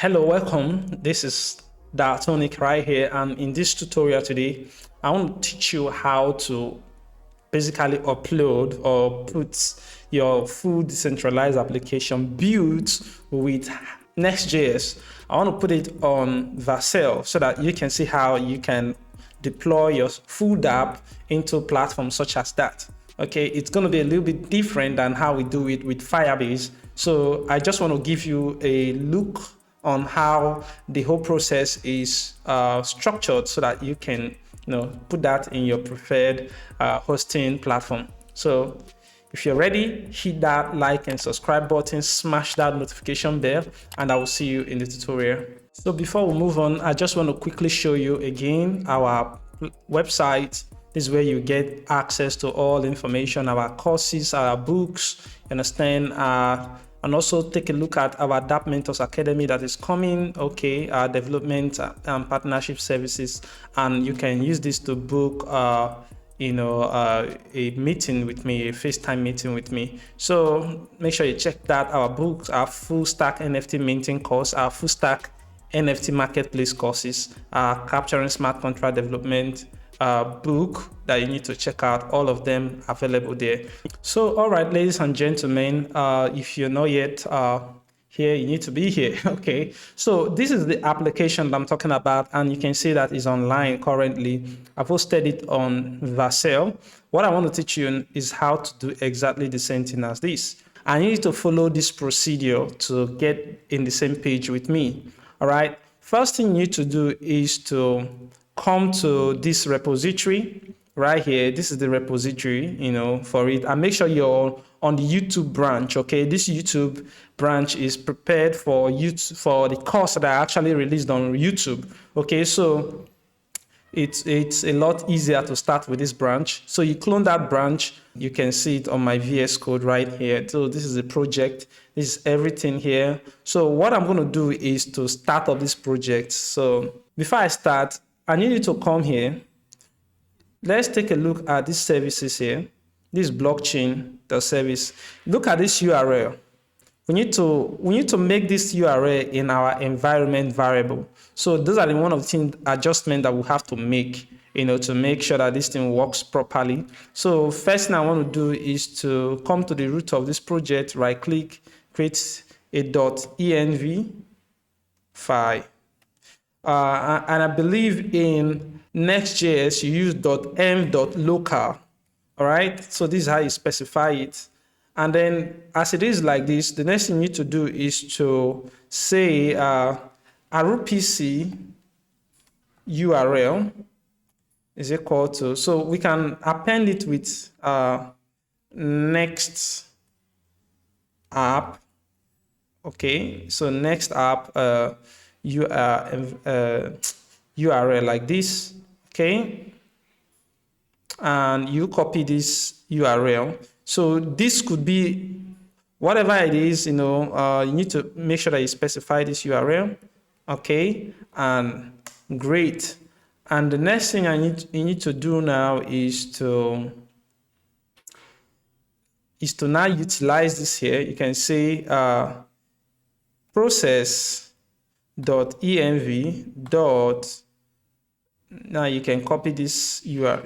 Hello, welcome. This is Dartonic right here, and in this tutorial today, I want to teach you how to basically upload or put your full decentralized application built with Next.js. I want to put it on Vercel so that you can see how you can deploy your full Dapp into platforms such as that. Okay, it's going to be a little bit different than how we do it with Firebase. So I just want to give you a look on how the whole process is structured so that you can put that in your preferred hosting platform. So if you're ready, hit that like and subscribe button, smash that notification bell, and I will see you in the tutorial. So before we move on, I just want to quickly show you again our website. This is where you get access to all information, our courses, our books, understand, and also take a look at our Dapp Mentors Academy that is coming, okay, our development and partnership services, and you can use this to book a meeting with me, a FaceTime meeting with me. So make sure you check that. Our books, our Fullstack NFT minting course, our Fullstack NFT marketplace courses, capturing smart contract development book that you need to check out, all of them available there. So all right, ladies and gentlemen, if you're not yet here, you need to be here. Okay, so this is the application that I'm talking about, and you can see that is online currently. I've hosted it on Vercel. What I want to teach you is how to do exactly the same thing as this. I need to follow this procedure to get in the same page with me. All right, first thing you need to do is to come to this repository right here. This is the repository, for it, and make sure you're on the YouTube branch. Okay, this YouTube branch is prepared for YouTube, for the course that I actually released on YouTube. Okay, so it's a lot easier to start with this branch. So you clone that branch. You can see it on my VS Code right here. So this is the project. This is everything here. So what I'm going to do is to start up this project. So before I start, I need you to come here. Let's take a look at these services here. This blockchain, the service. Look at this URL. We need to make this URL in our environment variable. So those are one of the things adjustments that we have to make, to make sure that this thing works properly. So first thing I want to do is to come to the root of this project, right click, create a .env file. And I believe in Next.js, you use .m.local. All right, so this is how you specify it. And then as it is like this, the next thing you need to do is to say RPC URL is equal to, so we can append it with next app. Okay, so next app URL like this. Okay, and you copy this URL. So this could be whatever it is, you need to make sure that you specify this URL. Okay, and great. And the next thing you need to do now is to now utilize this here. You can say process.env. Now you can copy this here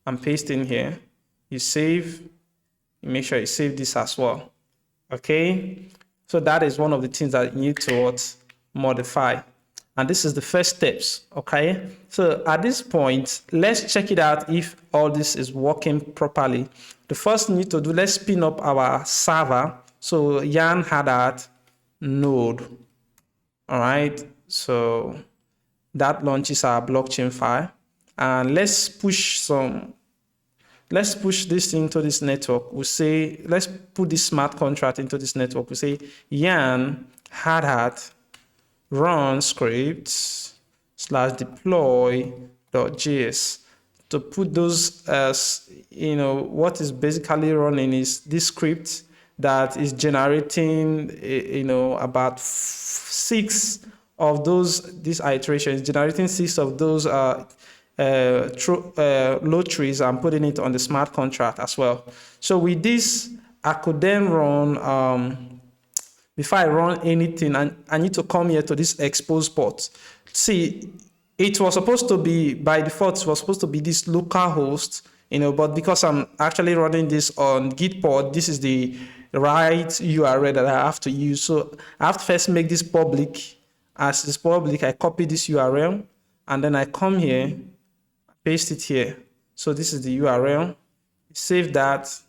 and paste in here. You save, you make sure you save this as well. Okay, so that is one of the things that you need to modify, and this is the first steps. Okay, so at this point, let's check it out if all this is working properly. The first thing you need to do, let's spin up our server. So yarn Hardhat node. All right, so that launches our blockchain file, and let's push this into this network. We say, let's put this smart contract into this network. We say yarn Hardhat run scripts /deploy.js to put those as, what is basically running is this script that is generating, about 6 of this iteration is generating 6 of those load trees and putting it on the smart contract as well. So with this, I could then run before I run anything, and I need to come here to this expose port. See, it was supposed to be, by default, it was supposed to be this local host, but because I'm actually running this on Gitpod, this is the right URL that I have to use. So I have to first make this public. As it's public, I copy this URL, and then I come here, paste it here. So this is the URL. Save that.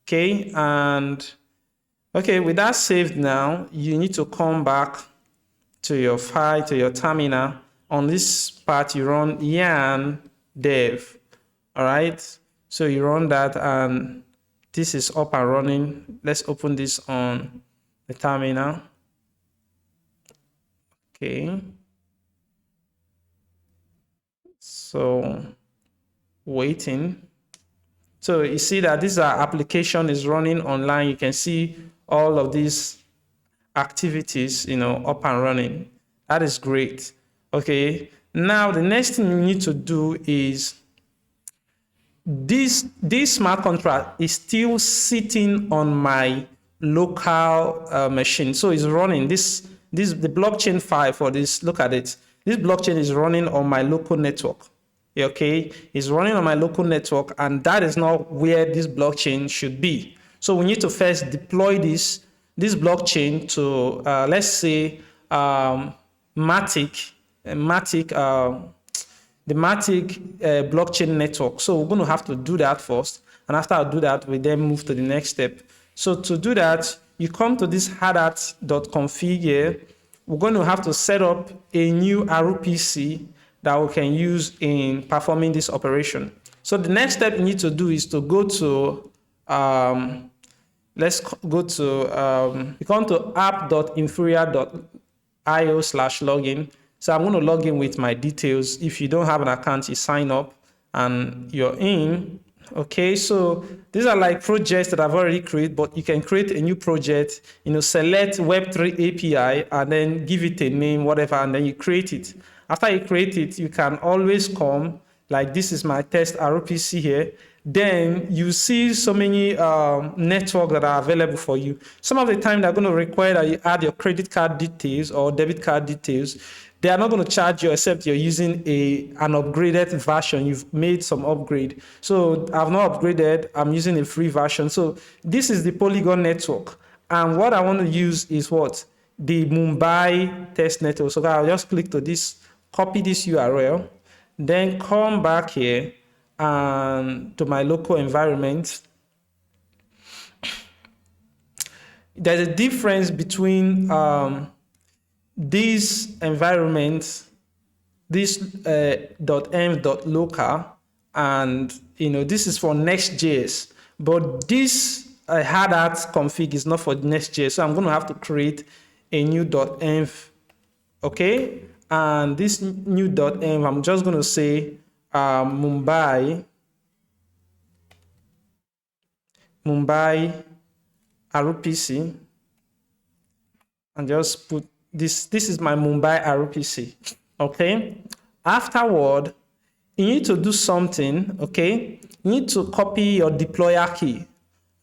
Okay, and okay, with that saved now, you need to come back to your file, to your terminal. On this part, you run yarn dev. All right, so you run that, and this is up and running. Let's open this on the terminal. Okay, so waiting. So you see that this application is running online. You can see all of these activities, up and running. That is great. Okay, now the next thing you need to do is this smart contract is still sitting on my local machine. So it's running the blockchain file for this. Look at it. This blockchain is running on my local network. Okay, it's running on my local network, and that is not where this blockchain should be. So we need to first deploy this blockchain to let's say Matic, the Matic blockchain network. So we're going to have to do that first, and after I do that, we then move to the next step. So to do that, you come to this hardhat.config here. We're going to have to set up a new RPC that we can use in performing this operation. So the next step you need to do is to go to let's go to you come to app.inferior.io/login. So I'm going to log in with my details. If you don't have an account, you sign up and you're in. Okay, so these are like projects that I've already created, but you can create a new project, select Web3 API and then give it a name, whatever, and then you create it. After you create it, you can always come, like this is my test RPC here. Then you see so many networks that are available for you. Some of the time they're going to require that you add your credit card details or debit card details. They are not going to charge you except you're using an upgraded version. You've made some upgrade. So I've not upgraded. I'm using a free version. So this is the Polygon network. And what I want to use is what? The Mumbai test network. So I'll just click to this, copy this URL, then come back here and to my local environment. There's a difference between this environment, this .env.local, and this is for Next.js, but this Hardhat config is not for Next.js. So I'm going to have to create a new .env, okay? And this new .env, I'm just going to say Mumbai RPC, and just put this is my Mumbai RPC. Okay, afterward you need to do something. Okay, you need to copy your deployer key.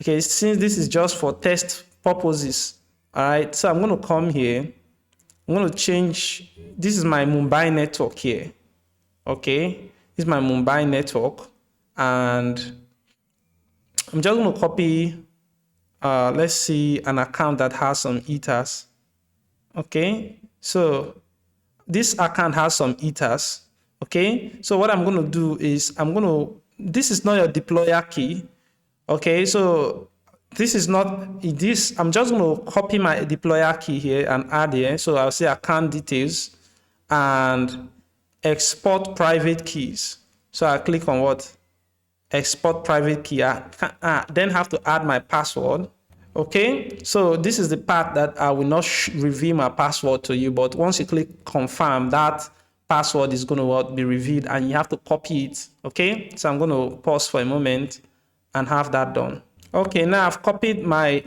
Okay, since this is just for test purposes. All right, so I'm going to come here, I'm going to change, this is my Mumbai network here. Okay, this is my Mumbai network, and I'm just going to copy let's see, an account that has some ethers. Okay, so this account has some ethers. Okay, so what I'm going to do is this is not your deployer key. Okay, so this is not this. I'm just going to copy my deployer key here and add here. So I'll say account details and export private keys. So I click on what? Export private key. I then have to add my password. Okay, so this is the part that I will not reveal my password to you, but once you click confirm, that password is going to be revealed and you have to copy it. Okay, so I'm going to pause for a moment and have that done. Okay, now I've copied my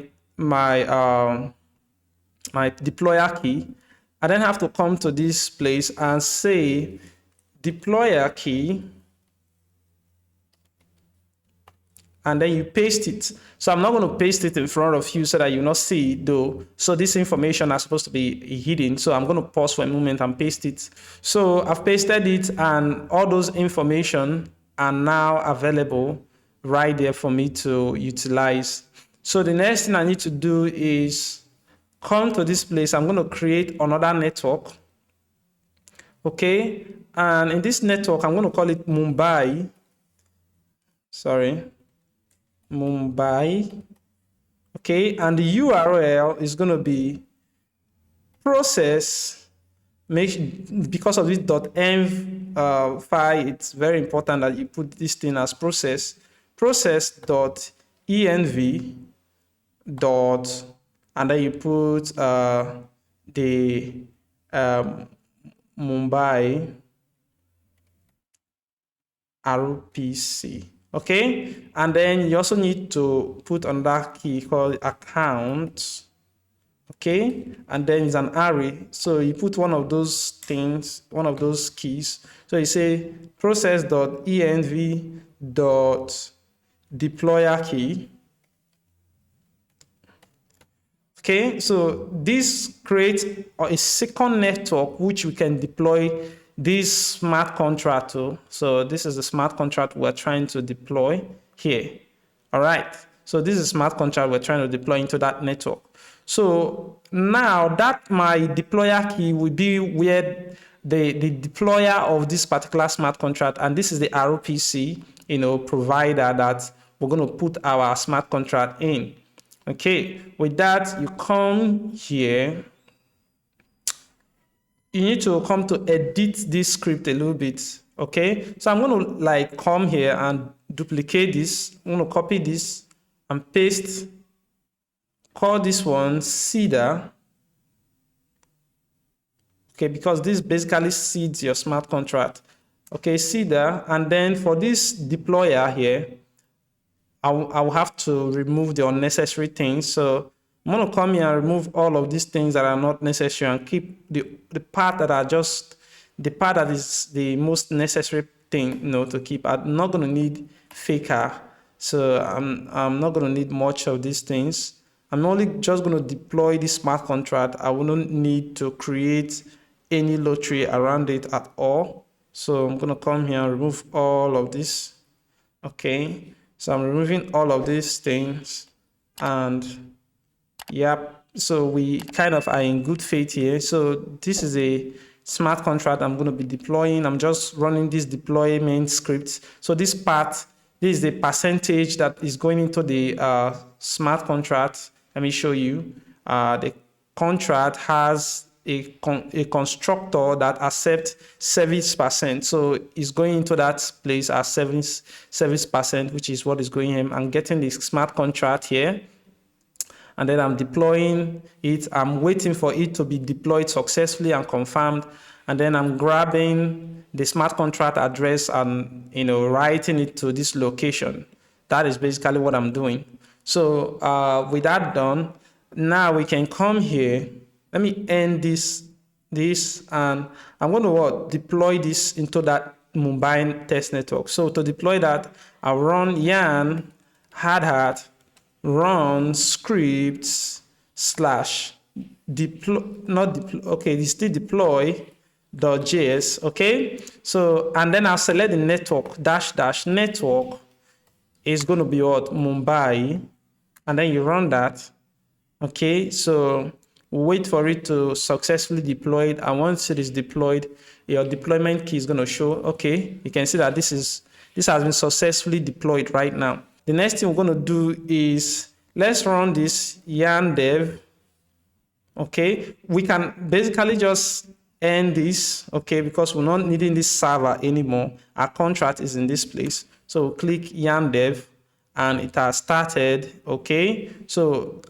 deployer key. I then have to come to this place and say deployer key and then you paste it. So I'm not going to paste it in front of you so that you not see it though. So this information are supposed to be hidden. So I'm going to pause for a moment and paste it. So I've pasted it, and all those information are now available right there for me to utilize. So the next thing I need to do is come to this place. I'm going to create another network. Okay. And in this network, I'm going to call it Mumbai. Mumbai. Okay. And the URL is going to be process. Because of this .env file, it's very important that you put this thing as process.env dot, and then you put the Mumbai RPC. Okay, and then you also need to put another key called account. Okay, and then it's an array, so you put one of those things, one of those keys. So you say process.env.deployer key. Okay, so this creates a second network which we can deploy this smart contract to. So this is the smart contract we're trying to deploy here. All right, so this is smart contract we're trying to deploy into that network. So now that my deployer key will be where the deployer of this particular smart contract, and this is the RPC, provider that we're going to put our smart contract in. Okay, with that, you come here. You need to come to edit this script a little bit. Okay, so I'm going to come here and duplicate this. I'm going to copy this and paste. Call this one seeder. Okay, because this basically seeds your smart contract. Okay, seeder. And then for this deployer here, I'll have to remove the unnecessary things. So I'm going to come here and remove all of these things that are not necessary and keep the part that are just the part that is the most necessary thing, to keep. I'm not going to need faker. So I'm not going to need much of these things. I'm only just going to deploy this smart contract. I wouldn't need to create any lottery around it at all. So I'm going to come here and remove all of this. Okay. So I'm removing all of these things, and yep, so we kind of are in good faith here. So this is a smart contract I'm going to be deploying. I'm just running this deployment script. So this part, this is the percentage that is going into the smart contract. Let me show you. The contract has a constructor that accepts service%. So it's going into that place as service%, which is what is going in. I'm getting this smart contract here, and then I'm deploying it. I'm waiting for it to be deployed successfully and confirmed, and then I'm grabbing the smart contract address and writing it to this location. That is basically what I'm doing. So with that done, now we can come here. Let me end this, and I'm going to deploy this into that Mumbai test network. So to deploy that, I'll run yarn hardhat run scripts / deploy, okay, it's still deploy.js. Okay, so and then I'll select the network -- network is going to be Mumbai, and then you run that. Okay, so wait for it to successfully deploy it, and once it is deployed, your deployment key is going to show. Okay, you can see that this has been successfully deployed right now. The next thing we're going to do is let's run this yarn dev. Okay, we can basically just end this, okay, because we're not needing this server anymore. Our contract is in this place. So click yarn dev, and it has started. Okay, so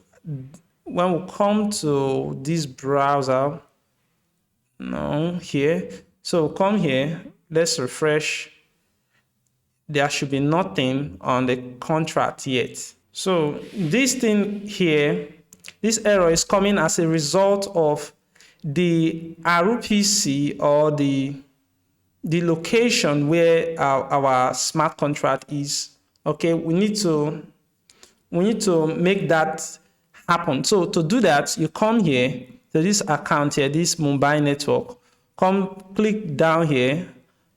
when we come to this browser, here, so come here, let's refresh. There should be nothing on the contract yet. So this thing here, this error is coming as a result of the RPC, or the location where our smart contract is Okay, we need to make that happen. So to do that, you come here to this account here, this Mumbai network. Come click down here.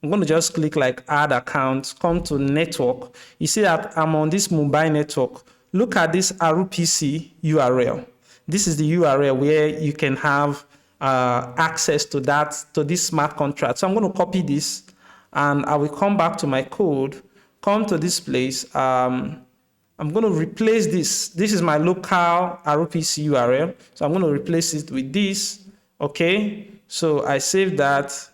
I'm going to just click like add account, come to network. You see that I'm on this Mumbai network. Look at this RPC URL. This is the URL where you can have access to this smart contract. So I'm going to copy this and I will come back to my code, come to this place. I'm going to replace this. This is my local RPC URL. So I'm going to replace it with this. Okay. So I save that,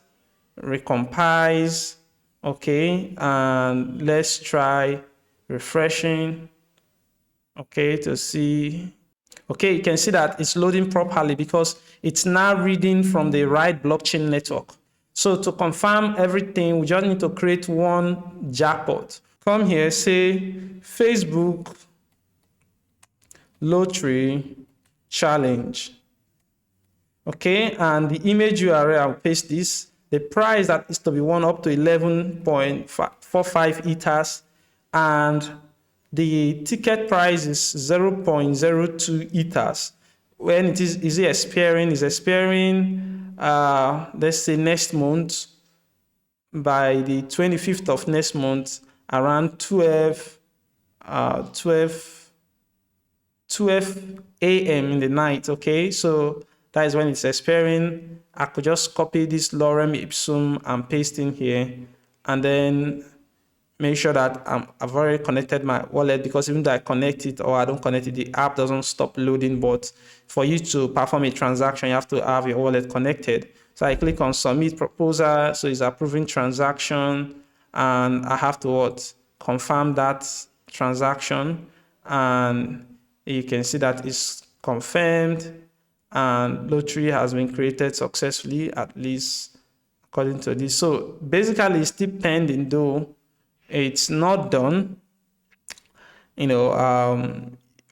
recompile. Okay. And let's try refreshing. Okay. To see. Okay. You can see that it's loading properly because it's now reading from the right blockchain network. So to confirm everything, we just need to create one jackpot. Come here, say Facebook lottery challenge. Okay, and the image URL, I'll paste this. The price that is to be won up to 11.45 ethers, and the ticket price is 0.02 ethers. When it is it expiring? Is expiring, let's say next month, by the 25th of next month, around 12 a.m. in the night. Okay, so that is when it's expiring. I could just copy this lorem ipsum and paste in here, and then make sure that I've already connected my wallet, because even though I connect it or I don't connect it, the app doesn't stop loading. But for you to perform a transaction, you have to have your wallet connected. So I click on submit proposal. So it's approving transaction, and I have to confirm that transaction, and you can see that it's confirmed and lottery has been created successfully, at least according to this. So basically it's still pending, though it's not done.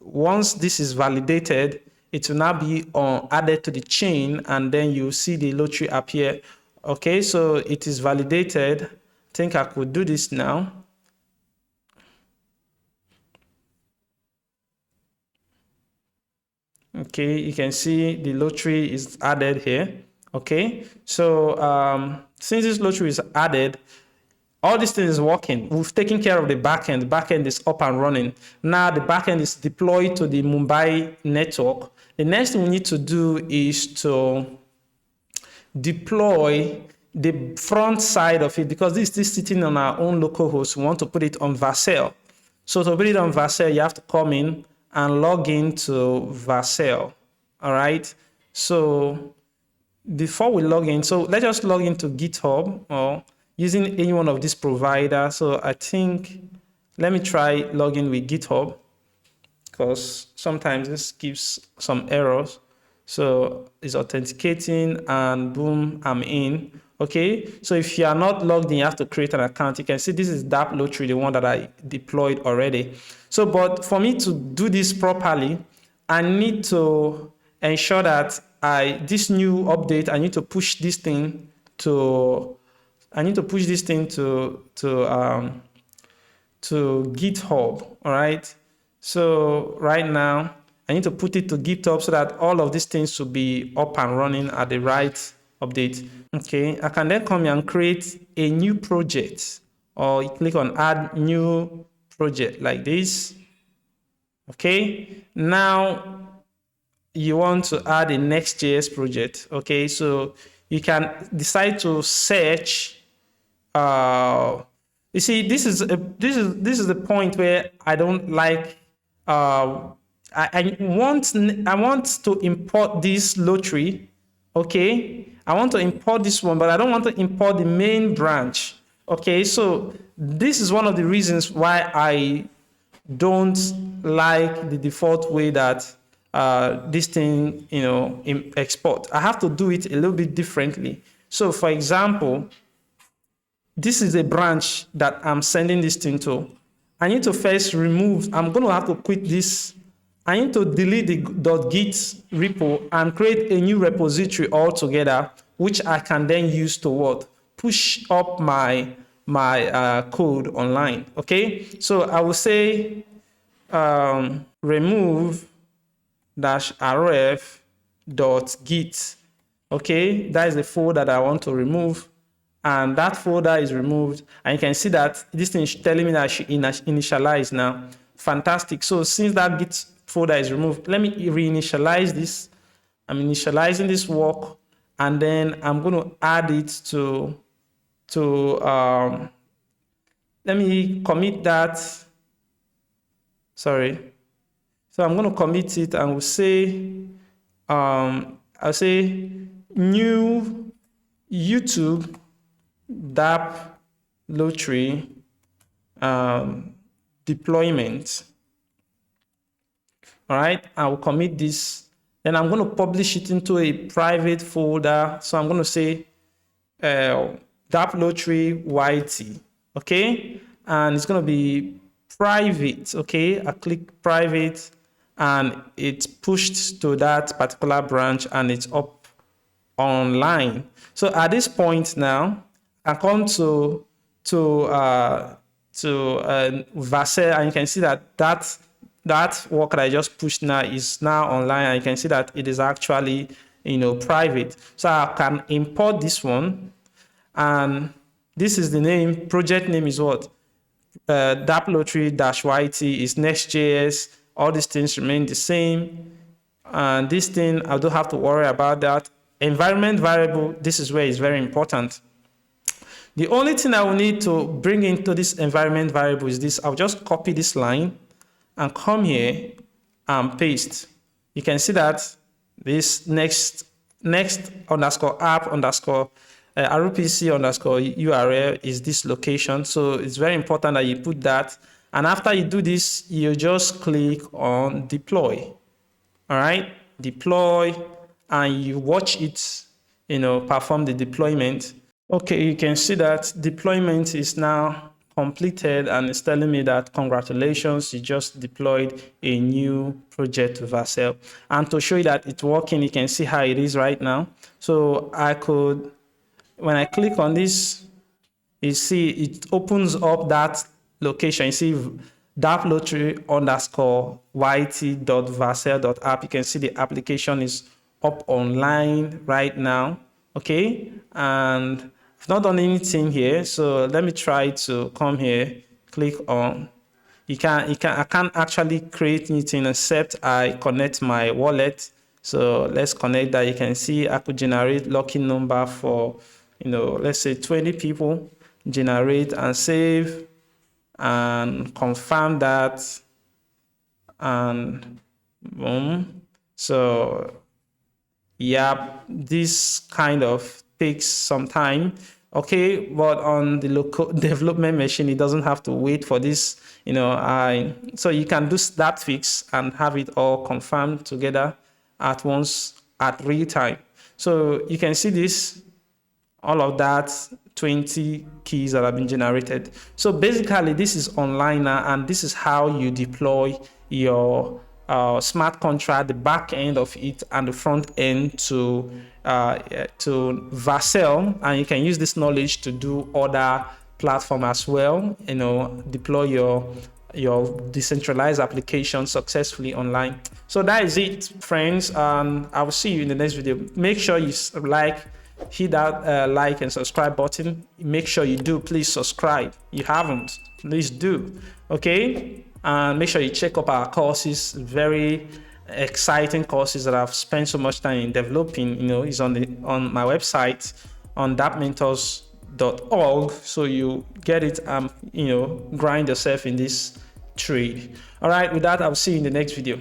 Once this is validated, it will now be added to the chain, and then you see the lottery appear. Okay, so it is validated. I think I could do this now. Okay, you can see the lottery is added here. Okay, so since this lottery is added, all this thing is working. We've taken care of the backend. The backend is up and running. Now the backend is deployed to the Mumbai network. The next thing we need to do is to deploy the front side of it, because this is sitting on our own local host. We want to put it on Vercel. So to put it on Vercel, you have to come in and log into Vercel. All right. So before we log in, so let's just log into GitHub or using any one of these providers. So I think, let me try login with GitHub, because sometimes this gives some errors. So it's authenticating and boom, I'm in. Okay, so if you are not logged in, you have to create an account. You can see this is Dapp Lottery, the one that I deployed already. So, but for me to do this properly, I need to ensure that this new update, I need to push this thing to GitHub. All right. So right now I need to put it to GitHub so that all of these things should be up and running at the right update. Okay, I can then come here and create a new project, or you click on add new project like this. Okay, now you want to add a Next.js project. Okay, so you can decide to search. You see, this is the point where I don't like. I want to import this lottery. Okay, I want to import this one, but I don't want to import the main branch. Okay, so this is one of the reasons why I don't like the default way that this thing, export. I have to do it a little bit differently. So for example, this is a branch that I'm sending this thing to. I need to first remove, I'm going to have to quit this. I need to delete the .git repo and create a new repository altogether, which I can then use to push up my my code online. Okay, so I will say remove -rf.git. Okay, that is the folder that I want to remove, and that folder is removed, and you can see that this thing is telling me that I should initialize now. Fantastic. So since that git folder is removed, let me reinitialize this. I'm initializing this work, and then I'm going to add it to let me commit that. Sorry. So I'm going to commit it, and we'll say I'll say new YouTube Dapp lottery deployment. All right, I will commit this. Then I'm going to publish it into a private folder. So I'm going to say Dapp lottery YT. Okay, and it's going to be private. Okay, I click private, and it's pushed to that particular branch, and it's up online. So at this point now, I come to Vercel, and you can see that work that I just pushed now is now online, and you can see that it is actually private. So I can import this one, and this is the name. Project name is what? Dapp lottery-YT is Next.js. All these things remain the same, and this thing I don't have to worry about that. Environment variable, this is where it's very important. The only thing I will need to bring into this environment variable is this. I'll just copy this line and come here and paste. You can see that this next underscore app underscore RPC underscore URL is this location. So it's very important that you put that. And after you do this, you just click on deploy. All right, deploy, and you watch it, perform the deployment. Okay, you can see that deployment is now completed, and it's telling me that congratulations, you just deployed a new project to Vercel. And to show you that it's working, you can see how it is right now. So I could, when I click on this, you see it opens up that location. You see Dapp lottery underscore yt.vercel.app. You can see the application is up online right now. Okay, and I've not done anything here, so let me try to come here, click on. I can't actually create anything except I connect my wallet. So let's connect that. You can see I could generate lucky number for, let's say 20 people, generate and save and confirm that, and boom. So yeah, this kind of takes some time. Okay, but on the local development machine, it doesn't have to wait for this. So you can do that fix and have it all confirmed together at once at real time. So you can see this, all of that, 20 keys that have been generated. So basically, this is online now, and this is how you deploy your smart contract, the back end of it and the front end to Vercel, and you can use this knowledge to do other platform as well. Deploy your decentralized application successfully online. So that is it, friends, and I will see you in the next video. Make sure you hit that like and subscribe button. Make sure you do. Please subscribe. You haven't, please do. Okay, and make sure you check up our courses. Very exciting courses that I've spent so much time in developing. Is on my website on dappmentors.org. So you get it and grind yourself in this trade. All right, with that, I'll see you in the next video.